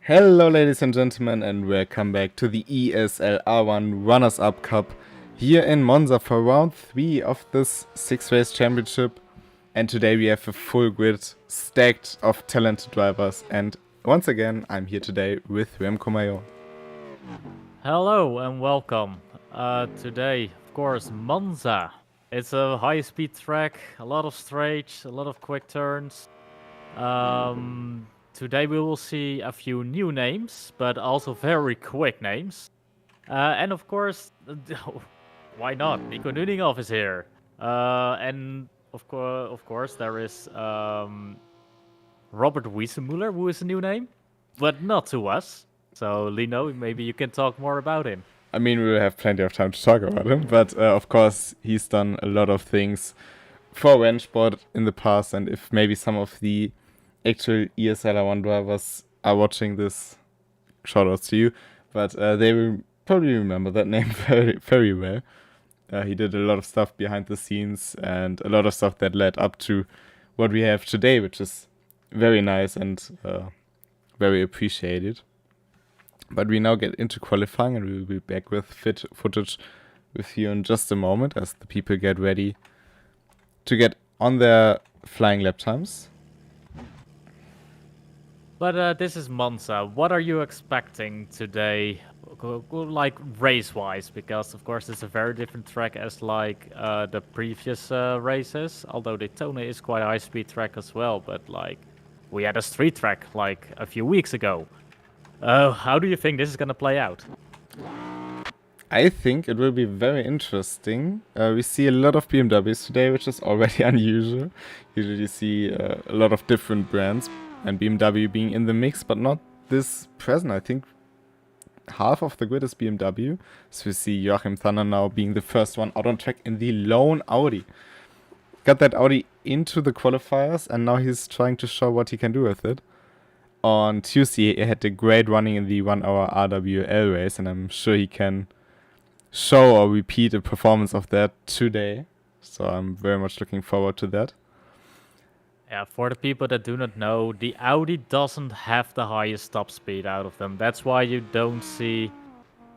Hello ladies and gentlemen, and welcome back to the ESL R1 Runners-Up Cup here in Monza for round 3 of this 6-race championship. And today we have a full grid stacked of talented drivers, and once again I'm here today with Remco. Hello and welcome. Today, of course, Monza. It's a high-speed track, a lot of straights, a lot of quick turns. Today we will see a few new names, but also very quick names. And of course, why not? Nico Nuninghoff is here. And of course, there is Robert Wiesenmuller, who is a new name, but not to us. So, Lino, maybe you can talk more about him. I mean, we'll have plenty of time to talk about him, but of course he's done a lot of things for RENNSPORT in the past, and if maybe some of the actual ESL R1 drivers are watching this, shoutouts to you, but they will probably remember that name very, very well. He did a lot of stuff behind the scenes and a lot of stuff that led up to what we have today, which is very nice and very appreciated. But we now get into qualifying, and we will be back with fit footage with you in just a moment as the people get ready to get on their flying lap times. But this is Monza. What are you expecting today, like race-wise? Because of course it's a very different track as like the previous races. Although Daytona is quite a high-speed track as well. But like we had a street track like a few weeks ago. How do you think this is gonna play out? I think it will be very interesting. We see a lot of BMWs today, which is already unusual. Usually you see a lot of different brands and BMW being in the mix, but not this present. I think half of the grid is BMW. So we see Joachim Thunder now being the first one out on track in the lone Audi. Got that Audi into the qualifiers, and now he's trying to show what he can do with it. On Tuesday, he had a great running in the 1-hour RWL race, and I'm sure he can show or repeat a performance of that today. So I'm very much looking forward to that. Yeah, for the people that do not know, the Audi doesn't have the highest top speed out of them. That's why you don't see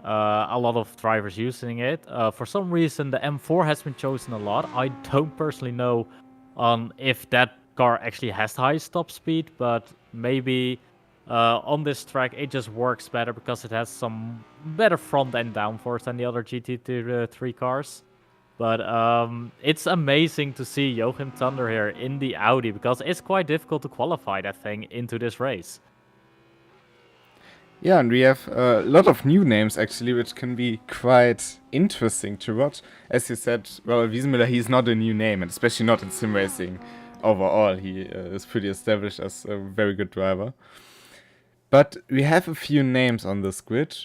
a lot of drivers using it. For some reason, the M4 has been chosen a lot. I don't personally know if that car actually has the highest top speed, but maybe on this track it just works better because it has some better front end downforce than the other GT3 cars. But it's amazing to see Joachim Thunder here in the Audi because it's quite difficult to qualify that thing into this race. Yeah, and we have a lot of new names actually, which can be quite interesting to watch. As you said, Robert Wiesenmuller, he's not a new name, and especially not in sim racing overall. He is pretty established as a very good driver. But we have a few names on this grid.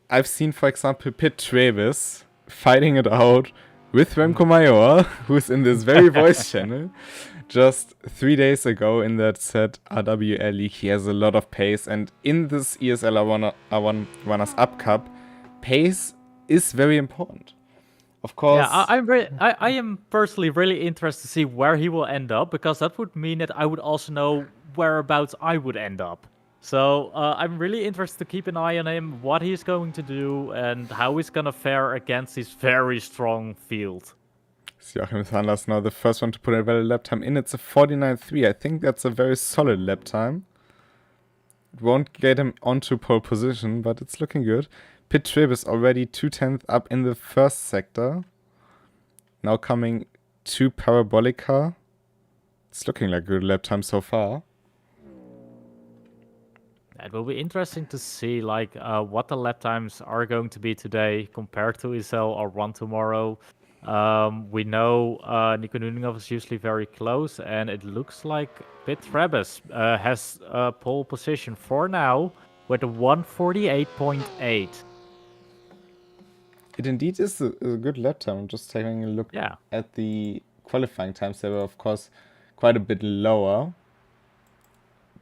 I've seen, for example, Pit Travis fighting it out with Remco, who's in this very voice channel. Just 3 days ago in that said RWL league, he has a lot of pace, and in this ESL R1 Runners-Up Cup, pace is very important. Of course. Yeah, I am personally really interested to see where he will end up, because that would mean that I would also know whereabouts I would end up. So I'm really interested to keep an eye on him, what he's going to do, and how he's gonna fare against this very strong field. Joachim Thunder is now the first one to put a valid lap time in. It's a 49.3. I think that's a very solid lap time. It won't get him onto pole position, but it's looking good. Pit Trip is already 2/10 up in the first sector. Now coming to Parabolica. It's looking like a good lap time so far. It will be interesting to see like what the lap times are going to be today compared to ESL R1 tomorrow. We know Nico Nuninghoff is usually very close, and it looks like Pit Travis has pole position for now with a 148.8. It indeed is a good lap time. I'm just taking a look at the qualifying times. They were, of course, quite a bit lower.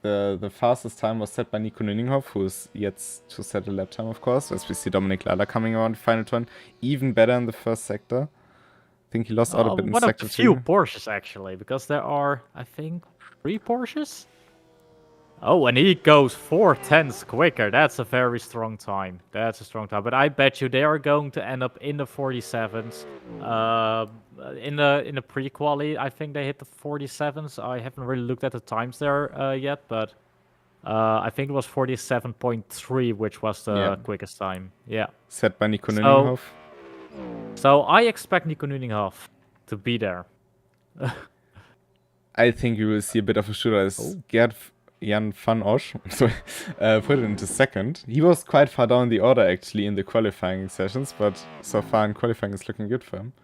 The fastest time was set by Nico Nuninghoff, who is yet to set a lap time, of course, as we see Dominic Lala coming around the final turn. Even better in the first sector. I think he lost out a bit in sector 2. One of the few Porsches, actually, because there are, I think, 3 Porsches? Oh, and he goes 4/10 quicker. That's a very strong time. That's a strong time. But I bet you they are going to end up in the 47s. In the pre-quali, I think they hit the 47s. I haven't really looked at the times there yet, but I think it was 47.3, which was the quickest time. Yeah. Set by Nico Nunninghoff. So I expect Nico Nunninghoff to be there. I think you will see a bit of a shooter as Gerd Jan van Osch put it into second. He was quite far down the order actually in the qualifying sessions, but so far in qualifying is looking good for him.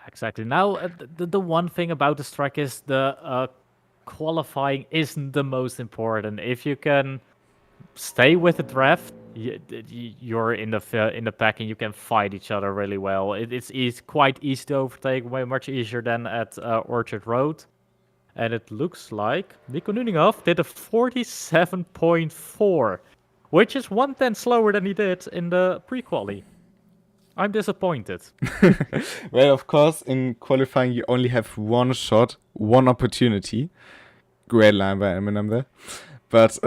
Exactly. Now, the one thing about this track is the qualifying isn't the most important. If you can stay with the draft, you're in the pack and you can fight each other really well. It's quite easy to overtake, way much easier than at Orchard Road. And it looks like Nico Nunninghoff did a 47.4, which is 1/10 slower than he did in the pre-quali. I'm disappointed. Well, of course, in qualifying you only have one shot, one opportunity. Great line by Eminem there. But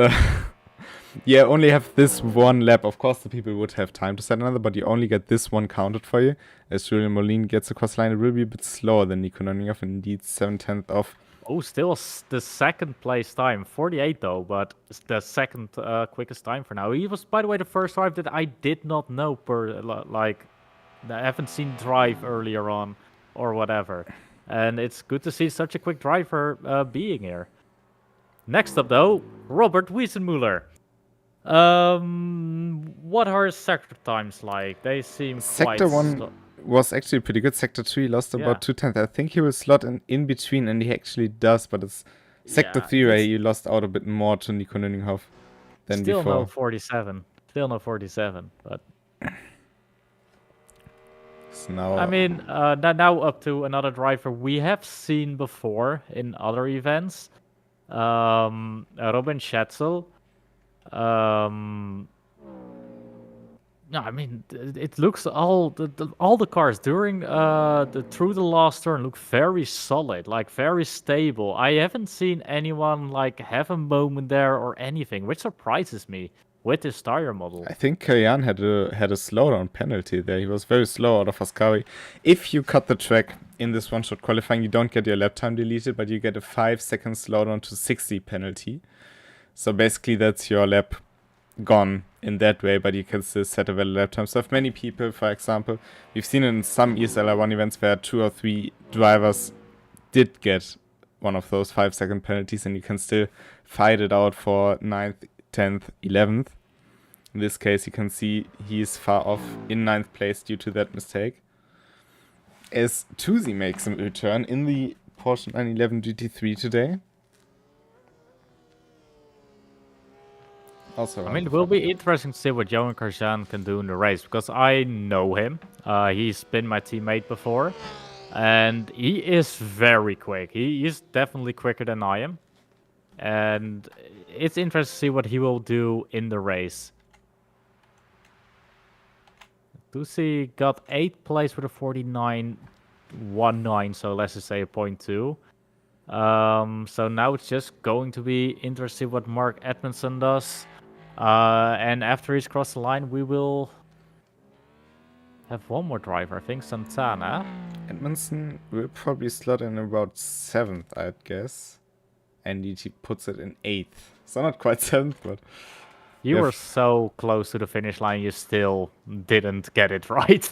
yeah, only have this one lap. Of course, the people would have time to set another, but you only get this one counted for you. As Julian Moline gets across the line, it will be a bit slower than Nico Nunninghoff, indeed 7/10 off. Oh, still the second place time. 48 though, but it's the second quickest time for now. He was, by the way, the first drive that I did not know I haven't seen drive earlier on or whatever. And it's good to see such a quick driver being here. Next up though, Robert Wiesenmuller. What are his sector times like? They seem Sector 1 was actually pretty good. Sector 3 lost about 2/10. I think he will slot in between, and he actually does, but it's Sector 3 where he lost out a bit more to Nico Nunninghoff than still before. No 47. Still no 47, but... So now, I mean, now up to another driver we have seen before in other events. Robin Schatzel. No, I mean, it looks all the cars during through the last turn look very solid, like very stable. I haven't seen anyone like have a moment there or anything, which surprises me with this tire model. I think Kayan had a slowdown penalty there. He was very slow out of Ascari. If you cut the track in this one-shot qualifying, you don't get your lap time deleted, but you get a 5-second slowdown to 60 penalty. So basically that's your lap gone in that way, but you can still set a valid lap time. So if many people, for example, we've seen in some ESL R1 events where 2 or 3 drivers did get one of those 5-second penalties, and you can still fight it out for 9th, 10th, 11th. In this case, you can see he's far off in 9th place due to that mistake. As Tuzi makes a return in the Porsche 911 GT3 today. Also, I mean, it will be interesting to see what Johan Karjan can do in the race, because I know him. He's been my teammate before, and he is very quick. He is definitely quicker than I am, and it's interesting to see what he will do in the race. Tusi got 8th place with a 49.19, so let's just say a 0.2. So now it's just going to be interesting what Mark Edmondson does. And after he's crossed the line, we will have one more driver, I think Santana. Edmondson will probably slot in about 7th, I'd guess. And he puts it in 8th. So not quite 7th, but... You were so close to the finish line, you still didn't get it right.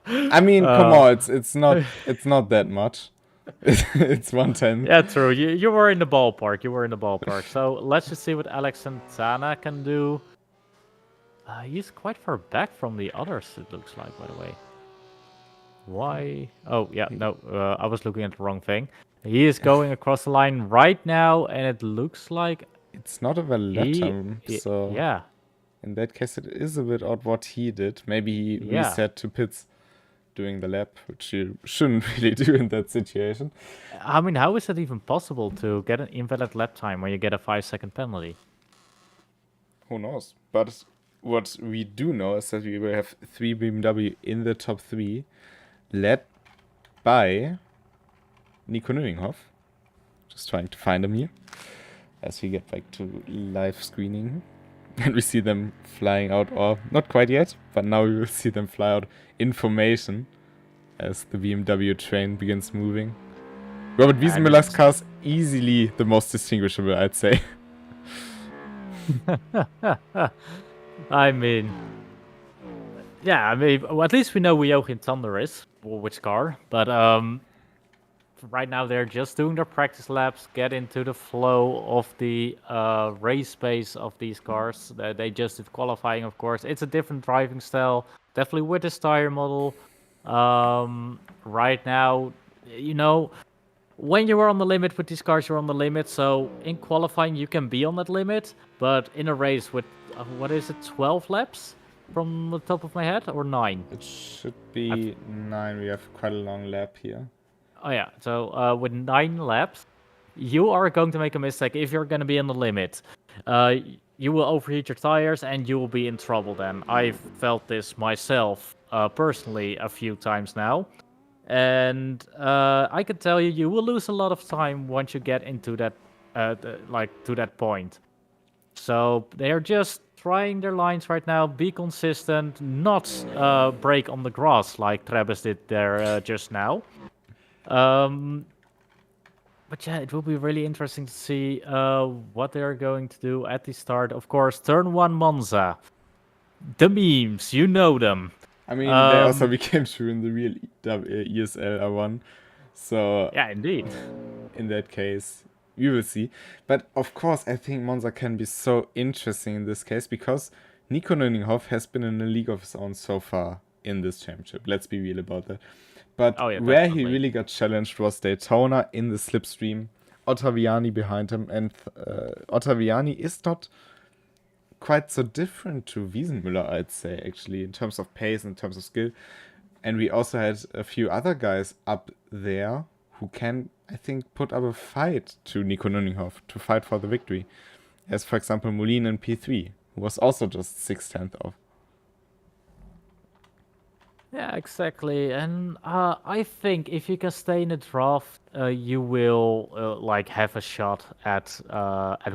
I mean, come on, it's not that much. It's 110. Yeah, true. You were in the ballpark. So let's just see what Alex Santana can do. He's quite far back from the others, it looks like, by the way. Why? Oh, yeah, no, I was looking at the wrong thing. He is going across the line right now, and it looks like... It's not a valid lap time, so... Yeah. In that case, it is a bit odd what he did. Maybe he reset to pits during the lap, which you shouldn't really do in that situation. I mean, how is it even possible to get an invalid lap time when you get a 5-second penalty? Who knows? But what we do know is that we will have 3 BMW in the top 3, led by Nico Nunninghoff. Just trying to find him here. as we get back to live screening. And we see them flying out, or not quite yet, but now we will see them fly out in formation as the BMW train begins moving. Robert Wiesenmüller's car's easily the most distinguishable, I'd say. I mean, yeah, I mean, well, at least we know where Joachim Thunder is, or which car, but right now they're just doing their practice laps, get into the flow of the race pace of these cars. They just did qualifying, of course. It's a different driving style, definitely with this tire model. Right now, you know, when you are on the limit with these cars, you're on the limit. So in qualifying, you can be on that limit, but in a race with, what is it, 12 laps from the top of my head, or 9? It should be 9. We have quite a long lap here. Oh yeah, so with 9 laps, you are going to make a mistake if you're going to be on the limit. You will overheat your tires and you will be in trouble then. I've felt this myself personally a few times now. And I can tell you, you will lose a lot of time once you get into that, to that point. So they are just trying their lines right now, be consistent, not break on the grass like Travis did there just now. But yeah, it will be really interesting to see what they are going to do at the start. Of course, turn 1 Monza. The memes, you know them. I mean, they also became true in the real ESL R1. So yeah, indeed. In that case, we will see. But of course, I think Monza can be so interesting in this case because Nico Nüninghoff has been in a league of his own so far in this championship. Let's be real about that. But where he really got challenged was Daytona in the slipstream. Ottaviani behind him. And Ottaviani is not quite so different to Wiesenmüller, I'd say, actually, in terms of pace, in terms of skill. And we also had a few other guys up there who can, I think, put up a fight to Nico Nüninghoff to fight for the victory. As, for example, Moulin in P3, who was also just 6/10 off. Yeah, exactly. And I think if you can stay in the draft, you will like have a shot at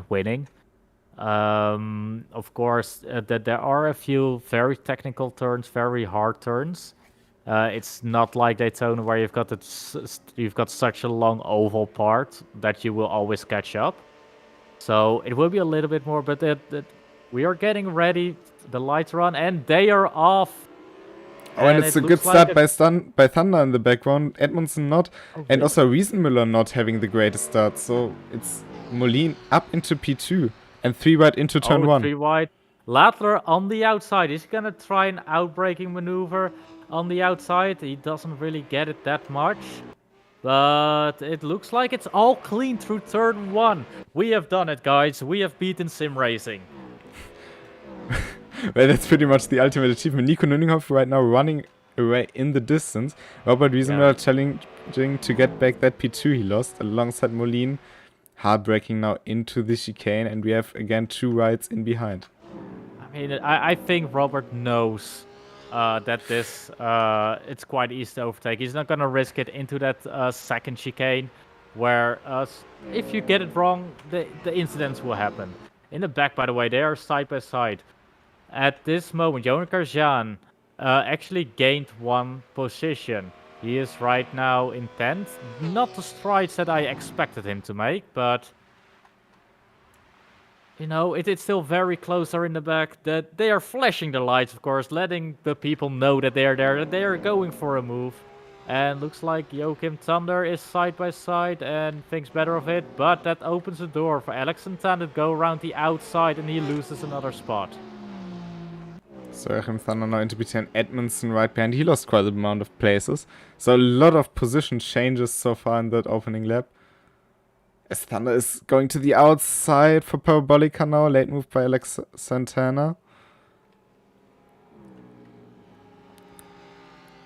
winning. Of course, that there are a few very technical turns, very hard turns. It's not like Daytona where you've got such a long oval part that you will always catch up. So it will be a little bit more, but we are getting ready. The lights are on and they are off. Oh, and it's a good start by Thunder in the background, Edmondson not, and also Wiesenmüller not having the greatest start. So it's Moulin up into P2 and 3 wide into turn 1. 3 wide. Ladler on the outside. He's gonna try an outbraking maneuver on the outside. He doesn't really get it that much. But it looks like it's all clean through turn 1. We have done it, guys. We have beaten sim racing. Well, that's pretty much the ultimate achievement. Nico Nüninghoff right now running away in the distance. Robert Wiesenmüller challenging to get back that P2 he lost alongside Moulin. Hard braking now into the chicane, and we have again 2 rides in behind. I mean, I think Robert knows that this it's quite easy to overtake. He's not gonna risk it into that second chicane, where if you get it wrong, the incidents will happen. In the back, by the way, they are side by side. At this moment, Johan Karjan actually gained 1 position. He is right now in 10th. Not the strides that I expected him to make, but you know, it's still very close there in the back. That they are flashing the lights, of course, letting the people know that they are there, that they are going for a move. And looks like Joachim Thunder is side by side and thinks better of it, but that opens the door for Alex Santana to go around the outside and he loses another spot. So Joachim Thunder now into P10, Edmondson right behind. He lost quite a amount of places. So a lot of position changes so far in that opening lap. As Thunder is going to the outside for Parabolica now. Late move by Alex Santana.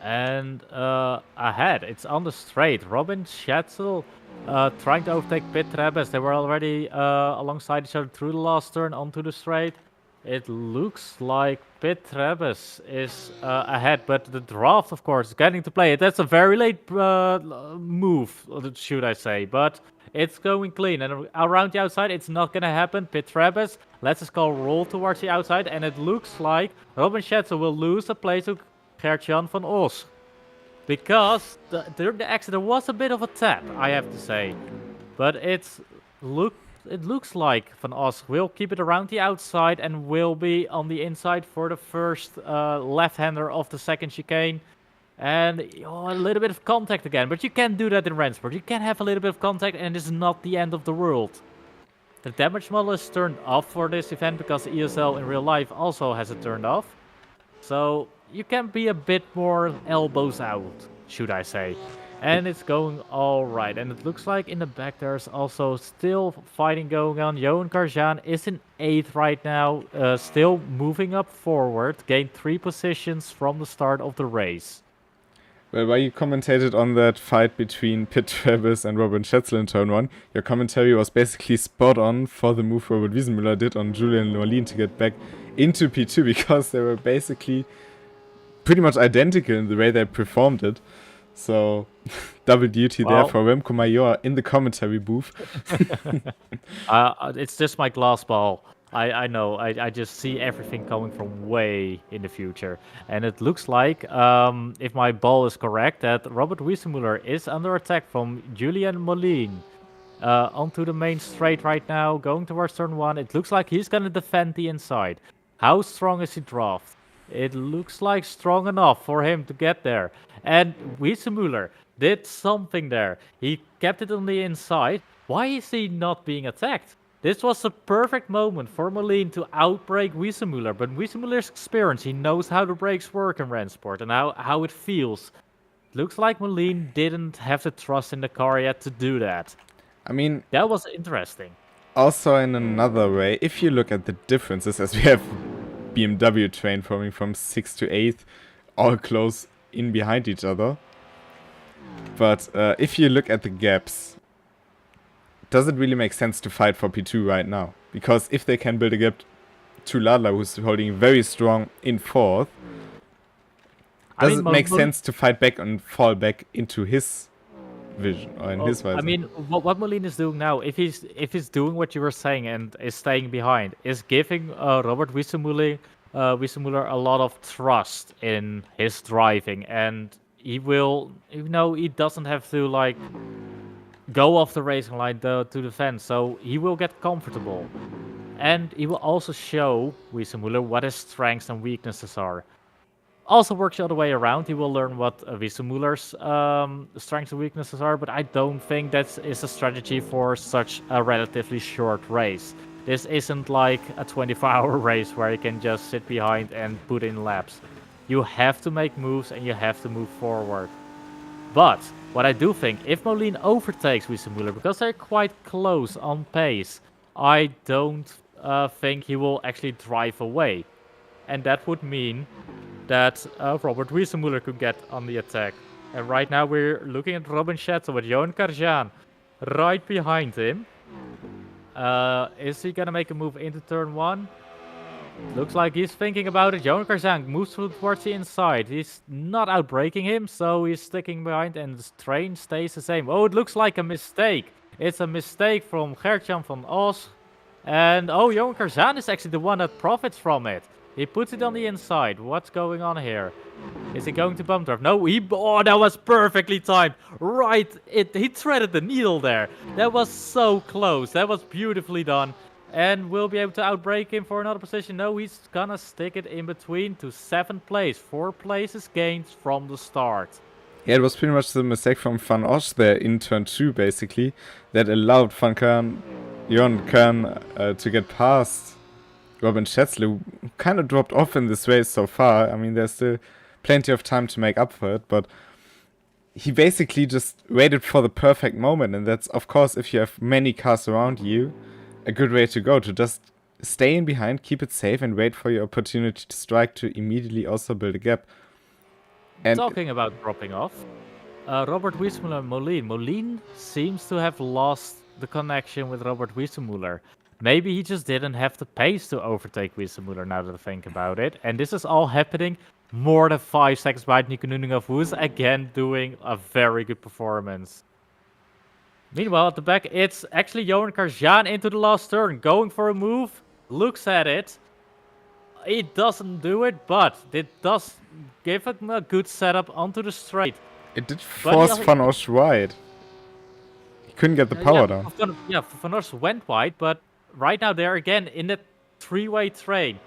And ahead, it's on the straight. Robin Schatzel trying to overtake Pit Trebes. They were already alongside each other through the last turn onto the straight. It looks like Pit Trebus is ahead, but the draft, of course, is getting to play it. That's a very late move, should I say, but it's going clean. And around the outside, it's not going to happen. Pit Trebus lets his call roll towards the outside, and it looks like Robin Schetzel will lose a place to Gert-Jan van Os. Because during the exit, there was a bit of a tap, I have to say. But it looks like Van Os will keep it around the outside and will be on the inside for the first left-hander of the second chicane. And a little bit of contact again. But you can do that in RENNSPORT. You can have a little bit of contact and it's not the end of the world. The damage model is turned off for this event because ESL in real life also has it turned off. So you can be a bit more elbows out, should I say. And it's going all right. And it looks like in the back there's also still fighting going on. Johan Karjan is in 8th right now, still moving up forward, gained 3 positions from the start of the race. Well, while you commentated on that fight between Pit Trebus and Robin Schetzel in turn 1, your commentary was basically spot on for the move Robert Wiesenmüller did on Julian Moulin to get back into P2 because they were basically pretty much identical in the way they performed it. So, double duty there for Remco Major in the commentary booth. It's just my glass ball. I know. I just see everything coming from way in the future. And it looks like, if my ball is correct, that Robert Wiesenmüller is under attack from Julian Moulin. Onto the main straight right now, going towards turn 1. It looks like he's going to defend the inside. How strong is he draft? It looks like strong enough for him to get there. And Wiesenmüller did something there. He kept it on the inside. Why is he not being attacked? This was a perfect moment for Moulin to outbreak Wiesenmüller. But Wiesenmüller's experience, he knows how the brakes work in RENNSPORT and how it feels. Looks like Moulin didn't have the trust in the car yet to do that. I mean, that was interesting. Also, in another way, if you look at the differences, as we have BMW train forming from 6th to 8th, all close in behind each other. But if you look at the gaps, does it really make sense to fight for P2 right now? Because if they can build a gap to Ladler, who's holding very strong in 4th, does it make sense to fight back and fall back into his vision or in his visor? I mean, what Moulin is doing now, if he's doing what you were saying and is staying behind, is giving Robert Wiesenmüller a lot of trust in his driving, and he will, he doesn't have to like go off the racing line to defend, so he will get comfortable, and he will also show Wiesenmüller what his strengths and weaknesses are. Also works the other way around. He will learn what Wiesenmüller's strengths and weaknesses are, but I don't think that is a strategy for such a relatively short race. This isn't like a 24-hour race where you can just sit behind and put in laps. You have to make moves and you have to move forward. But what I do think, if Moulin overtakes Wiesenmüller, because they're quite close on pace, I don't think he will actually drive away. And that would mean that Robert Wiesenmüller could get on the attack. And right now we're looking at Robin Schetzel with Johan Karjan right behind him. Is he gonna make a move into turn 1? Looks like he's thinking about it. Johan Karjan moves towards the inside. He's not outbraking him, so he's sticking behind and the train stays the same. Oh, it looks like a mistake. It's a mistake from Gert-Jan van Os. And Johan Karjan is actually the one that profits from it. He puts it on the inside. What's going on here? Is he going to bump drive? No, that was perfectly timed. Right, he threaded the needle there. That was so close. That was beautifully done. And we'll be able to outbrake him for another position. No, he's gonna stick it in between to 7th place. 4 places gained from the start. Yeah, it was pretty much the mistake from Van Os there in turn 2, basically, that allowed Johan Kern to get past Robin Schetzel, who kind of dropped off in this race so far. I mean, there's still plenty of time to make up for it, but he basically just waited for the perfect moment, and that's, of course, if you have many cars around you, a good way to go, to just stay in behind, keep it safe, and wait for your opportunity to strike to immediately also build a gap. And talking about dropping off, Robert Wiesenmüller and Moulin. Moulin seems to have lost the connection with Robert Wiesenmüller. maybe he just didn't have the pace to overtake Wissemuller now that I think about it. And this is all happening more than 5 seconds behind Nico Nuninov, who's again doing a very good performance. Meanwhile, at the back, it's actually Johan Karjan into the last turn, going for a move, looks at it. He doesn't do it, but it does give him a good setup onto the straight. It did force Van Osch wide. He couldn't get the power down. Van Osch went wide, but right now they're again in that three-way train.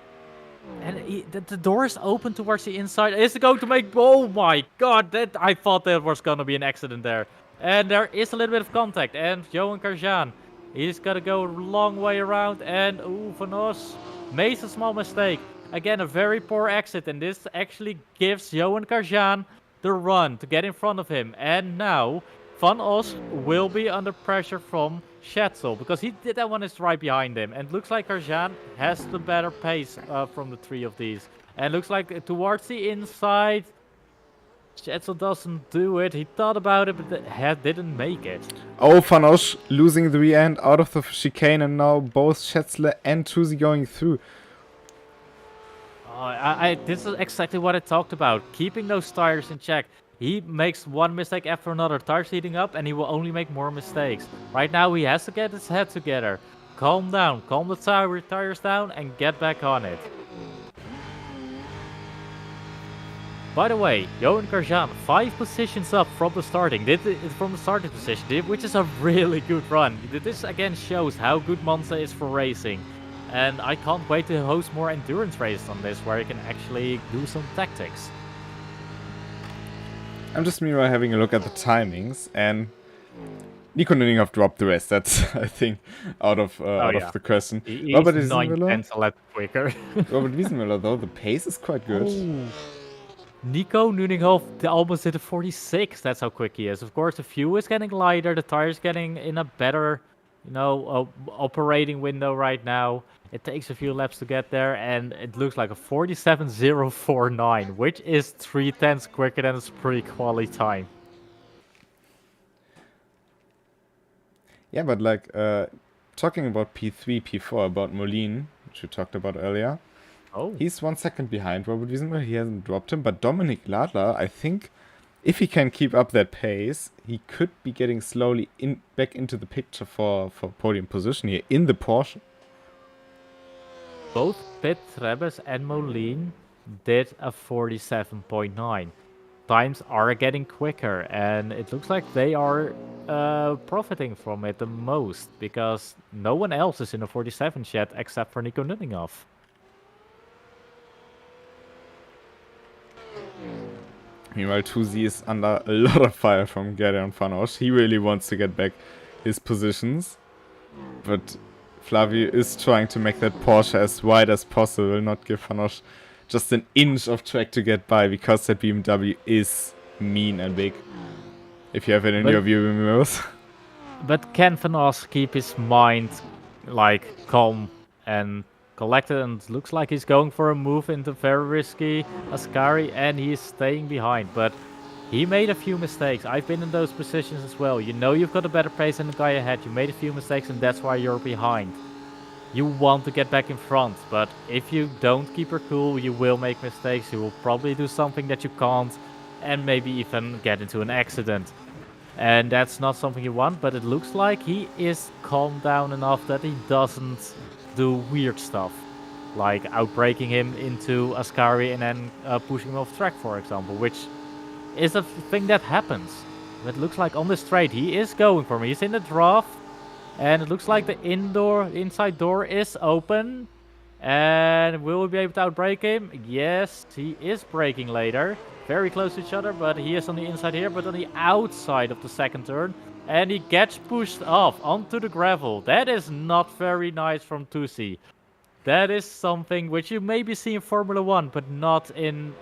And the door is open towards the inside. Is it going to make... Oh my god, I thought there was going to be an accident there. And there is a little bit of contact. And Johan Karjan, he's got to go a long way around. And Van Osch makes a small mistake. Again, a very poor exit. And this actually gives Johan Karjan the run to get in front of him. And now Van Osch will be under pressure from Schetzel, because that one is right behind him, and looks like Karjan has the better pace from the three of these. And looks like towards the inside, Schetzel doesn't do it. He thought about it, but didn't make it. Oh, Van Osch losing the rear end out of the chicane, and now both Schätzle and Tusi going through. This is exactly what I talked about, keeping those tires in check. He makes one mistake after another, tires heating up, and he will only make more mistakes. Right now, he has to get his head together. Calm down, calm the tires down, and get back on it. By the way, Johan Karjan, 5 positions up from the starting, from the starting position, which is a really good run. This again shows how good Monza is for racing. And I can't wait to host more endurance races on this, where you can actually do some tactics. I'm just meanwhile having a look at the timings, and Nico Nuninov dropped the rest. That's, I think, out of the question. Robert Wiesenmüller, a lot quicker. Robert Wiesenmüller, though, the pace is quite good. Oh. Nico Nuninov almost hit a 46. That's how quick he is. Of course, the fuel is getting lighter. The tire's getting in a better, operating window right now. It takes a few laps to get there, and it looks like a 47.049, which is 3/10 quicker than its pre-quali time. Yeah, but like, talking about P3, P4, about Moline, which we talked about earlier. Oh. He's 1 second behind Robert Wiesenmüller. He hasn't dropped him, but Dominik Ladler, I think, if he can keep up that pace, he could be getting slowly back into the picture for podium position here in the Porsche. Both Pit, Rebes and Moline did a 47.9. Times are getting quicker, and it looks like they are profiting from it the most, because no one else is in the 47s yet except for Nico Nuninov. Meanwhile, Tusi is under a lot of fire from Gedeon Van Osch. He really wants to get back his positions, but Flavio is trying to make that Porsche as wide as possible, not give Van Osch just an inch of track to get by, because that BMW is mean and big. If you have it in your view mirrors. But can Van Osch keep his mind calm and collected? And looks like he's going for a move into very risky Ascari, and he's staying behind. But he made a few mistakes. I've been in those positions as well. You know you've got a better pace than the guy ahead. You made a few mistakes, and that's why you're behind. You want to get back in front, but if you don't keep your cool, you will make mistakes. You will probably do something that you can't, and maybe even get into an accident. And that's not something you want, but it looks like he is calmed down enough that he doesn't do weird stuff, like outbraking him into Ascari and then pushing him off track, for example, which is a thing that happens. But it looks like on the straight he is going for me. He's in the draft, and it looks like the inside door is open. And will we be able to outbrake him? Yes, he is braking later. Very close to each other, but he is on the inside here, but on the outside of the second turn. And he gets pushed off onto the gravel. That is not very nice from Tusi. That is something which you maybe see in Formula 1, but not in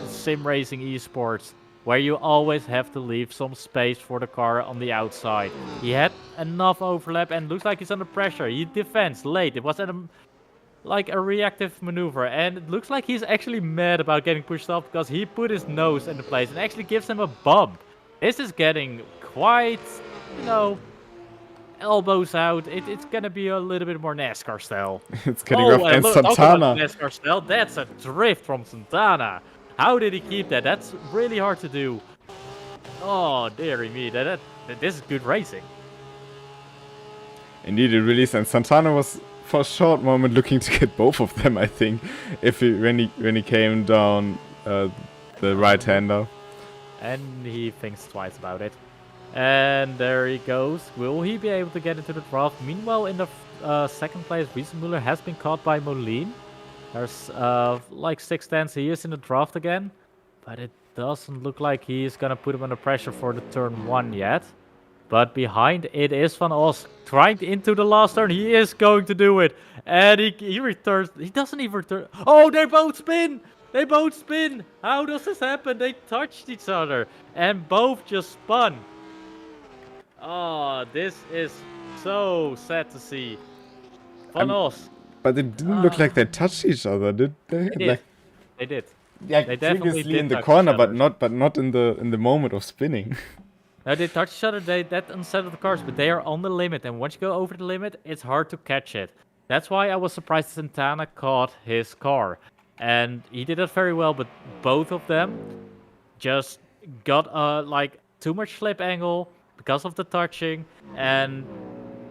sim racing esports, where you always have to leave some space for the car on the outside. He had enough overlap, and looks like he's under pressure. He defends late. It was like a reactive maneuver, and it looks like he's actually mad about getting pushed off, because he put his nose into place and actually gives him a bump. This is getting quite, elbows out. It's gonna be a little bit more NASCAR style. It's getting rough. And Look, talk about Santana. NASCAR style. That's a drift from Santana. How did he keep that? That's really hard to do. Oh, dearie me. This is good racing. Indeed, it really is. And Santana was for a short moment looking to get both of them, I think, when he came down the right-hander. And he thinks twice about it. And there he goes. Will he be able to get into the draft? Meanwhile, in the second place, Wiesenmuller has been caught by Moline. There's like 6 tenths. He is in the draft again. But it doesn't look like he is going to put him under pressure for the turn 1 yet. But behind it is Van Os trying into the last turn. He is going to do it. And he returns. He doesn't even return. Oh, they both spin! They both spin! How does this happen? They touched each other. And both just spun. Oh, this is so sad to see. Van Os. But it didn't look like they touched each other, did they? They did. Like, They did. yeah, They definitely previously did in the touch corner, each but other. not in the moment of spinning. No, they touch each other. That unsettled the cars, but they are on the limit. And once you go over the limit, it's hard to catch it. That's why I was surprised Santana caught his car. And he did it very well, but both of them just got like too much flip angle because of the touching. And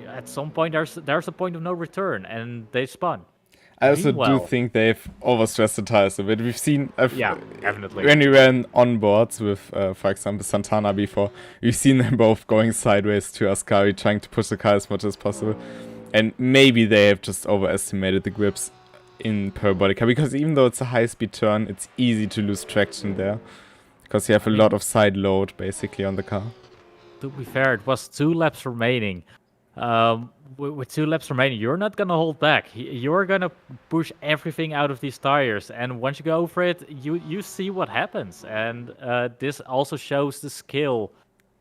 at some point, there's a point of no return, and they spun. I also do Meanwhile- think they've overstressed the tires a bit. We've seen, Yeah, definitely. when we ran on boards with, for example, Santana before, we've seen them both going sideways to Ascari, trying to push the car as much as possible. And maybe they have just overestimated the grips in Parabolica, because even though it's a high-speed turn, it's easy to lose traction there, because you have a lot of side load, basically, on the car. To be fair, it was 2 laps remaining. With 2 laps remaining, you're not gonna hold back. You're gonna push everything out of these tires, and once you go over it, you see what happens. And this also shows the skill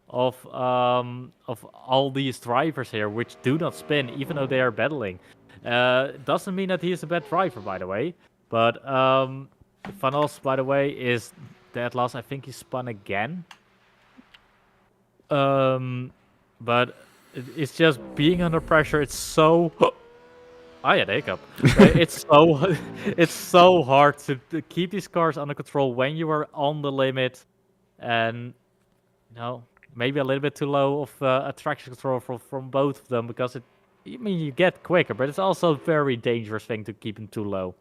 of all these drivers here, which do not spin, even though they are battling. Doesn't mean that he is a bad driver, by the way. But Van Os, by the way, is dead last. I think he spun again. But it's just being under pressure. It's so. I had a hiccup. It's so hard to keep these cars under control when you are on the limit, and maybe a little bit too low of a traction control from both of them, because you get quicker, but it's also a very dangerous thing to keep them too low.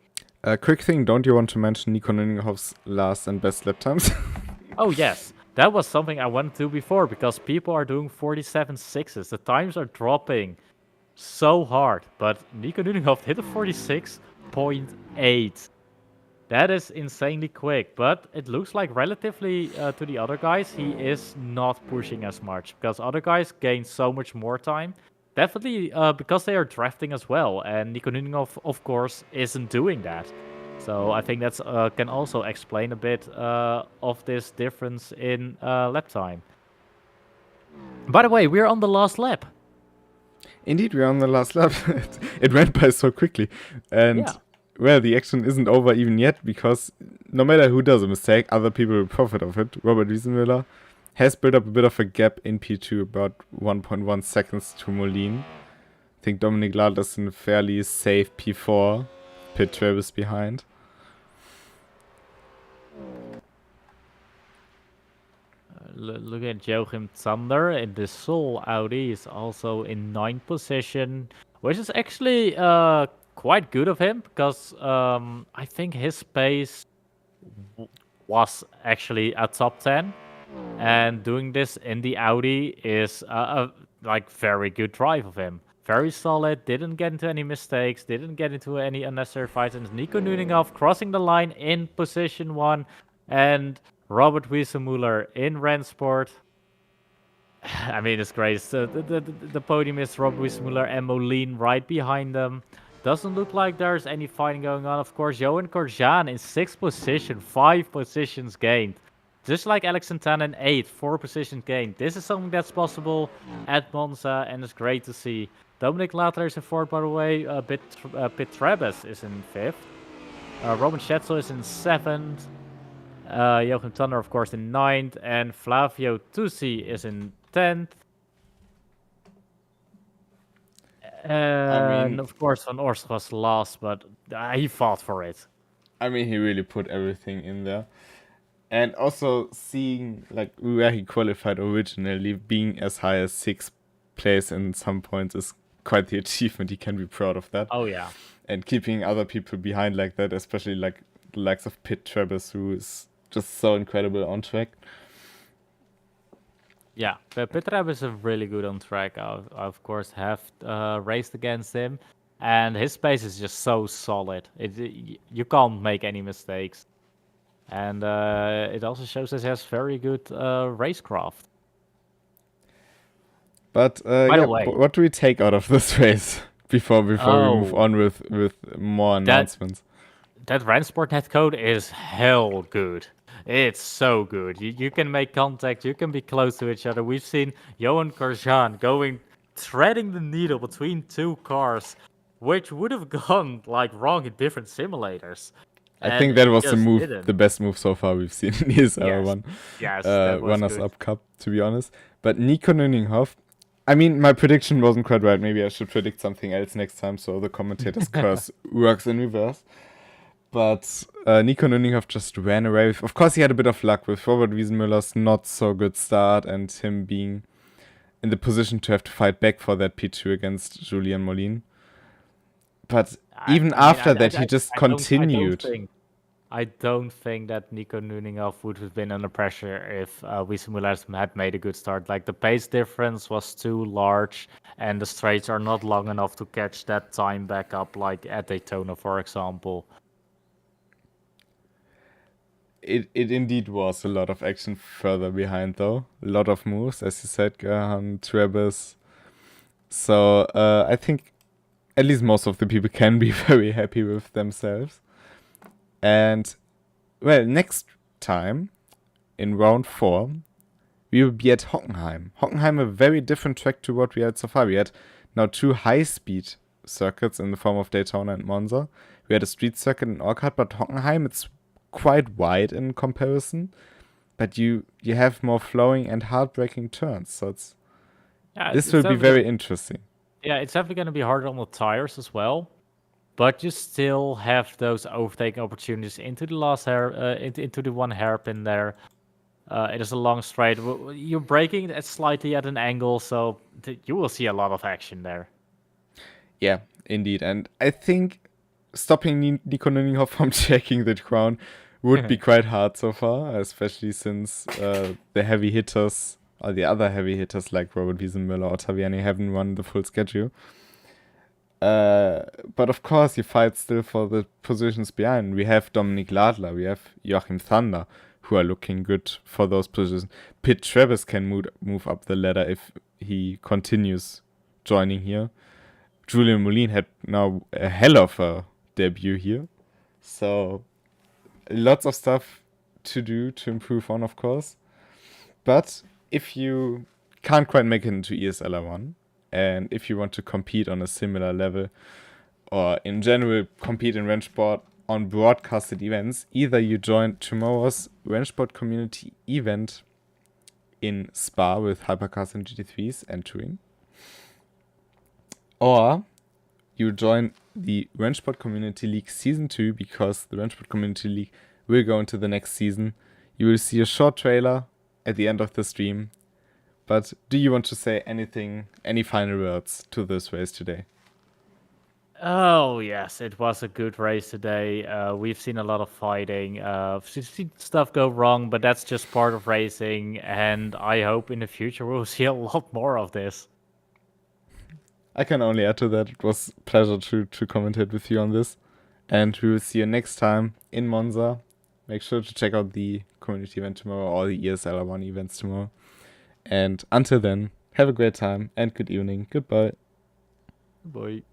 Quick thing, don't you want to mention Nico Nüninghoff's last and best lap times? Oh yes. That was something I wanted to do before, because people are doing 47.6s. The times are dropping so hard, but Nico Nüninghoff hit a 46.8. That is insanely quick, but it looks like relatively to the other guys, he is not pushing as much, because other guys gain so much more time. Definitely because they are drafting as well, and Nico Nüninghoff, of course, isn't doing that. So I think that can also explain a bit of this difference in lap time. By the way, we're on the last lap. Indeed, we're on the last lap. It went by so quickly. And, Yeah. well, the action isn't over even yet, because no matter who does a mistake, other people will profit of it. Robert Wiesenmüller has built up a bit of a gap in P2, about 1.1 seconds to Moline. I think Dominic Lald is in a fairly safe P4. Pit 12 is behind. Look at Joachim Zander in the Soul Audi is also in 9th position, which is actually quite good of him, because I think his pace was actually a top 10, and doing this in the Audi is a like very good drive of him. Very solid, didn't get into any mistakes, didn't get into any unnecessary fights, and Nico Nüninghoff crossing the line in position 1, and Robert Wiesenmüller in RENNSPORT. I mean, it's great. So the podium is Robert Wiesenmüller and Moline right behind them. Doesn't look like there's any fighting going on. Of course, Johan Korjan in 6th position, 5 positions gained. Just like Alex Santana in 8th, 4 positions gained. This is something that's possible at Monza, and it's great to see. Dominic Lattler is in 4th, by the way. Pit Trebes is in 5th. Robin Schetzel is in 7th. Joachim Tanner, of course, in 9th. And Flavio Tusi is in 10th. I And mean, of course, Van Orst was lost, but he fought for it. he really put everything in there. And also seeing like where he qualified originally, being as high as 6th place in some points is quite the achievement. He can be proud of that. Oh yeah. And keeping other people behind like that, especially like the likes of Pit Travis, who is just so incredible on track. Yeah, Pitrab is a really good on track. I of course have raced against him, and his pace is just so solid. You can't make any mistakes, and it also shows that he has very good racecraft. But By yeah, the way, what do we take out of this race before we move on with more announcements? That RENNSPORT netcode is hell good. It's so good. You can make contact. You can be close to each other. We've seen Johan Karjan threading the needle between two cars, which would have gone like wrong in different simulators. I And think that he was just didn't. the best move so far we've seen in ESL Yes. R1 Yes, that was Runners good. Up Cup, to be honest. But Nico Nüninghoff, I mean, my prediction wasn't quite right. Maybe I should predict something else next time so the commentator's curse works in reverse. But Nico Nüninghoff just ran away with. Of course, he had a bit of luck with Robert Wiesenmüller's not so good start and him being in the position to have to fight back for that P2 against Julian Molin. But even after that, he just continued. I don't think that Nico Nüninghoff would have been under pressure if Wiesenmüller had made a good start. Like the pace difference was too large, and the straights are not long enough to catch that time back up, like at Daytona, for example. It indeed was a lot of action further behind, though. A lot of moves, as you said, Gahan, Travis. So I think at least most of the people can be very happy with themselves. And, well, next time, in round 4, we will be at Hockenheim. Hockenheim, a very different track to what we had so far. We had now 2 high-speed circuits in the form of Daytona and Monza. We had a street circuit in Orchard, but Hockenheim, it's quite wide in comparison. But you have more flowing and heartbreaking turns, so this will be very interesting. Yeah, it's definitely going to be harder on the tires as well. But you still have those overtaking opportunities into the last hair, into the one hairpin there. It is a long straight. You're braking it slightly at an angle, so you will see a lot of action there. Yeah, indeed. And I think stopping Nico Nüninghoff from checking the crown would be quite hard so far, especially since the heavy hitters, or the other heavy hitters like Robert Wiesenmüller or Taviani haven't run the full schedule. But of course, you fight still for the positions behind. We have Dominik Ladler, we have Joachim Thunder, who are looking good for those positions. Pit Travis can move up the ladder if he continues joining here. Julian Molin had now a hell of a debut here. So, lots of stuff to do to improve on, of course. But if you can't quite make it into ESL R1, and if you want to compete on a similar level, or in general compete in RENNSPORT on broadcasted events, either you join tomorrow's RENNSPORT community event in Spa with Hypercars and GT3s entering, or you join the RENNSPORT Community League Season 2, because the RENNSPORT Community League will go into the next season. You will see a short trailer at the end of the stream. But do you want to say anything, any final words to this race today? Oh, yes, it was a good race today. We've seen a lot of fighting. We've seen stuff go wrong, but that's just part of racing. And I hope in the future we'll see a lot more of this. I can only add to that. It was a pleasure to commentate with you on this. And we will see you next time in Monza. Make sure to check out the community event tomorrow or the ESL R1 events tomorrow. And until then, have a great time and good evening. Goodbye. Bye.